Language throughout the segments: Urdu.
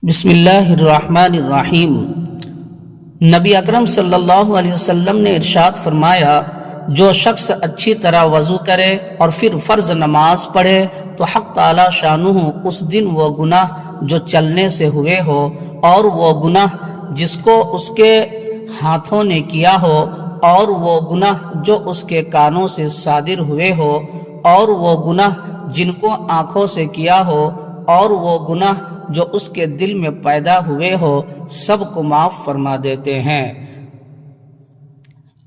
بسم اللہ الرحمن الرحیم۔ نبی اکرم صلی اللہ علیہ وسلم نے ارشاد فرمایا، جو شخص اچھی طرح وضو کرے اور پھر فرض نماز پڑھے تو حق تعالی شانہ اس دن وہ گناہ جو چلنے سے ہوئے ہو اور وہ گناہ جس کو اس کے ہاتھوں نے کیا ہو اور وہ گناہ جو اس کے کانوں سے صادر ہوئے ہو اور وہ گناہ جن کو آنکھوں سے کیا ہو اور وہ گناہ جو اس کے دل میں پیدا ہوئے ہو، سب کو معاف فرما دیتے ہیں۔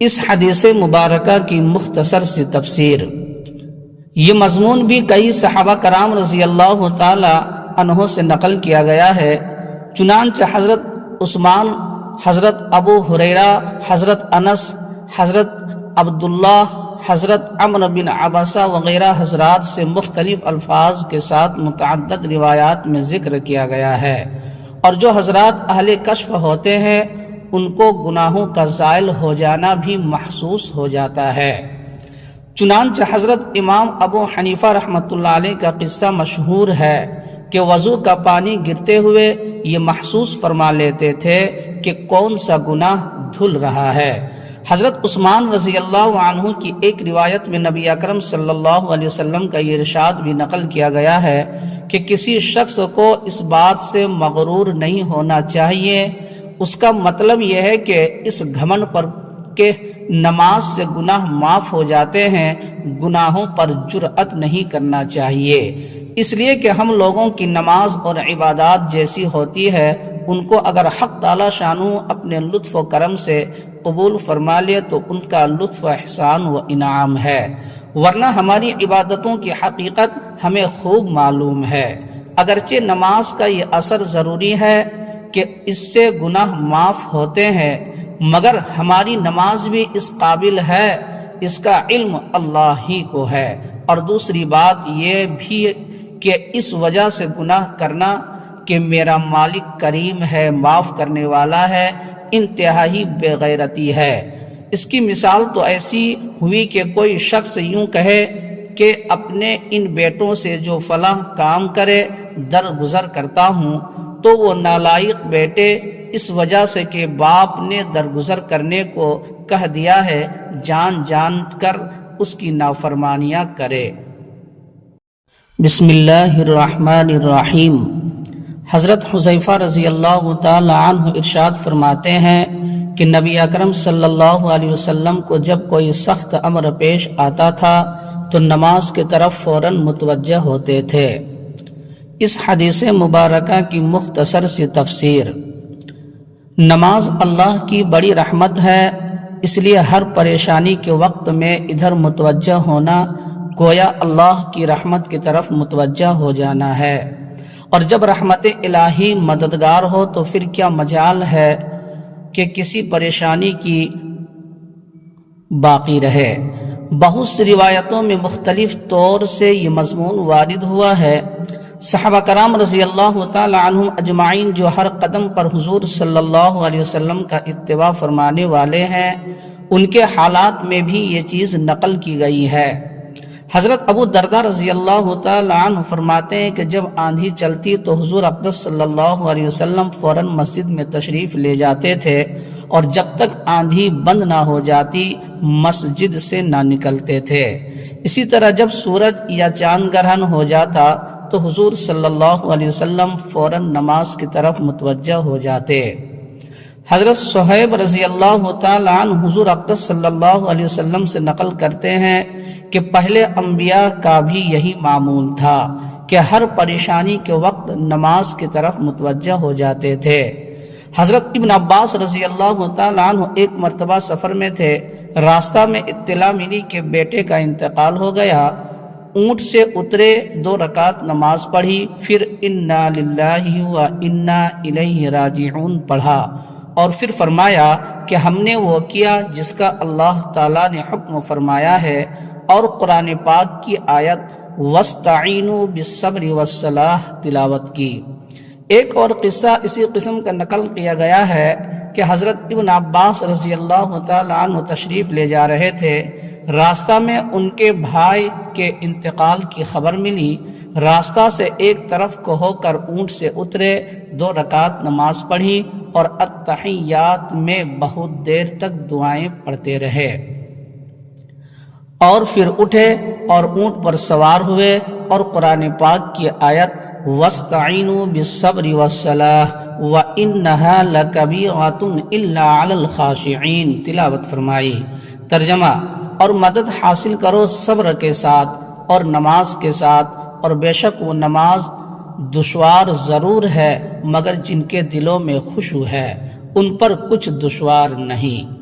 اس حدیث مبارکہ کی مختصر سی تفسیر۔ یہ مضمون بھی کئی صحابہ کرام رضی اللہ تعالی عنہ سے نقل کیا گیا ہے، چنانچہ حضرت عثمان، حضرت ابو ہریرہ، حضرت انس، حضرت عبداللہ، حضرت عمرو بن عبسہ وغیرہ حضرات سے مختلف الفاظ کے ساتھ متعدد روایات میں ذکر کیا گیا ہے، اور جو حضرات اہل کشف ہوتے ہیں ان کو گناہوں کا زائل ہو جانا بھی محسوس ہو جاتا ہے۔ چنانچہ حضرت امام ابو حنیفہ رحمۃ اللہ علیہ کا قصہ مشہور ہے کہ وضو کا پانی گرتے ہوئے یہ محسوس فرما لیتے تھے کہ کون سا گناہ دھل رہا ہے۔ حضرت عثمان رضی اللہ عنہ کی ایک روایت میں نبی اکرم صلی اللہ علیہ وسلم کا یہ ارشاد بھی نقل کیا گیا ہے کہ کسی شخص کو اس بات سے مغرور نہیں ہونا چاہیے، اس کا مطلب یہ ہے کہ اس گھمنڈ پر کہ نماز سے گناہ معاف ہو جاتے ہیں، گناہوں پر جرأت نہیں کرنا چاہیے، اس لیے کہ ہم لوگوں کی نماز اور عبادات جیسی ہوتی ہے، ان کو اگر حق تعالی شانہ اپنے لطف و کرم سے قبول فرما لے تو ان کا لطف و احسان و انعام ہے، ورنہ ہماری عبادتوں کی حقیقت ہمیں خوب معلوم ہے۔ اگرچہ نماز کا یہ اثر ضروری ہے کہ اس سے گناہ معاف ہوتے ہیں، مگر ہماری نماز بھی اس قابل ہے، اس کا علم اللہ ہی کو ہے، اور دوسری بات یہ بھی کہ اس وجہ سے گناہ کرنا کہ میرا مالک کریم ہے، معاف کرنے والا ہے، انتہائی بے غیرتی ہے۔ اس کی مثال تو ایسی ہوئی کہ کوئی شخص یوں کہے کہ اپنے ان بیٹوں سے جو فلاں کام کرے درگزر کرتا ہوں، تو وہ نالائق بیٹے اس وجہ سے کہ باپ نے درگزر کرنے کو کہہ دیا ہے جان جان کر اس کی نافرمانیاں کرے۔ بسم اللہ الرحمن الرحیم۔ حضرت حذیفہ رضی اللہ تعالی عنہ ارشاد فرماتے ہیں کہ نبی اکرم صلی اللہ علیہ وسلم کو جب کوئی سخت امر پیش آتا تھا تو نماز کی طرف فوراً متوجہ ہوتے تھے۔ اس حدیث مبارکہ کی مختصر سی تفسیر۔ نماز اللہ کی بڑی رحمت ہے، اس لیے ہر پریشانی کے وقت میں ادھر متوجہ ہونا گویا اللہ کی رحمت کی طرف متوجہ ہو جانا ہے، اور جب رحمت الہی مددگار ہو تو پھر کیا مجال ہے کہ کسی پریشانی کی باقی رہے۔ بہت سی روایتوں میں مختلف طور سے یہ مضمون وارد ہوا ہے۔ صحابہ کرام رضی اللہ تعالی عنہم اجمعین جو ہر قدم پر حضور صلی اللہ علیہ وسلم کا اتباع فرمانے والے ہیں، ان کے حالات میں بھی یہ چیز نقل کی گئی ہے۔ حضرت ابو دردہ رضی اللہ تعالی عنہ فرماتے ہیں کہ جب آندھی چلتی تو حضور اقدس صلی اللہ علیہ وسلم فوراً مسجد میں تشریف لے جاتے تھے، اور جب تک آندھی بند نہ ہو جاتی مسجد سے نہ نکلتے تھے۔ اسی طرح جب سورج یا چاند گرہن ہو جاتا تو حضور صلی اللہ علیہ وسلم فوراً نماز کی طرف متوجہ ہو جاتے۔ حضرت صہیب رضی اللہ تعالی عنہ حضور اقدس صلی اللہ علیہ وسلم سے نقل کرتے ہیں کہ پہلے انبیاء کا بھی یہی معمول تھا کہ ہر پریشانی کے وقت نماز کی طرف متوجہ ہو جاتے تھے۔ حضرت ابن عباس رضی اللہ تعالی عنہ ایک مرتبہ سفر میں تھے، راستہ میں اطلاع ملی کہ بیٹے کا انتقال ہو گیا، اونٹ سے اترے، 2 رکعت نماز پڑھی، پھر انا للہ و انا الیہ راجعون پڑھا، اور پھر فرمایا کہ ہم نے وہ کیا جس کا اللہ تعالیٰ نے حکم فرمایا ہے، اور قرآن پاک کی آیت وَاسْتَعِینُوا بِالصَّبْرِ وَالصَّلَاةِ تلاوت کی۔ ایک اور قصہ اسی قسم کا نقل کیا گیا ہے کہ حضرت ابن عباس رضی اللہ تعالی عنہ تشریف لے جا رہے تھے، راستہ میں ان کے بھائی کے انتقال کی خبر ملی، راستہ سے ایک طرف کو ہو کر اونٹ سے اترے، 2 رکعت نماز پڑھی اور التحیات میں بہت دیر تک دعائیں پڑھتے رہے، اور پھر اٹھے اور اونٹ پر سوار ہوئے اور قرآن پاک کی آیت وَاسْتَعِينُوا بِالصَّبْرِ وَالصَّلَاةِ وَإِنَّهَا لَكَبِيرَةٌ إِلَّا عَلَى الْخَاشِعِينَ تلاوت فرمائی۔ ترجمہ: اور مدد حاصل کرو صبر کے ساتھ اور نماز کے ساتھ، اور بے شک وہ نماز دشوار ضرور ہے مگر جن کے دلوں میں خشوع ہے ان پر کچھ دشوار نہیں۔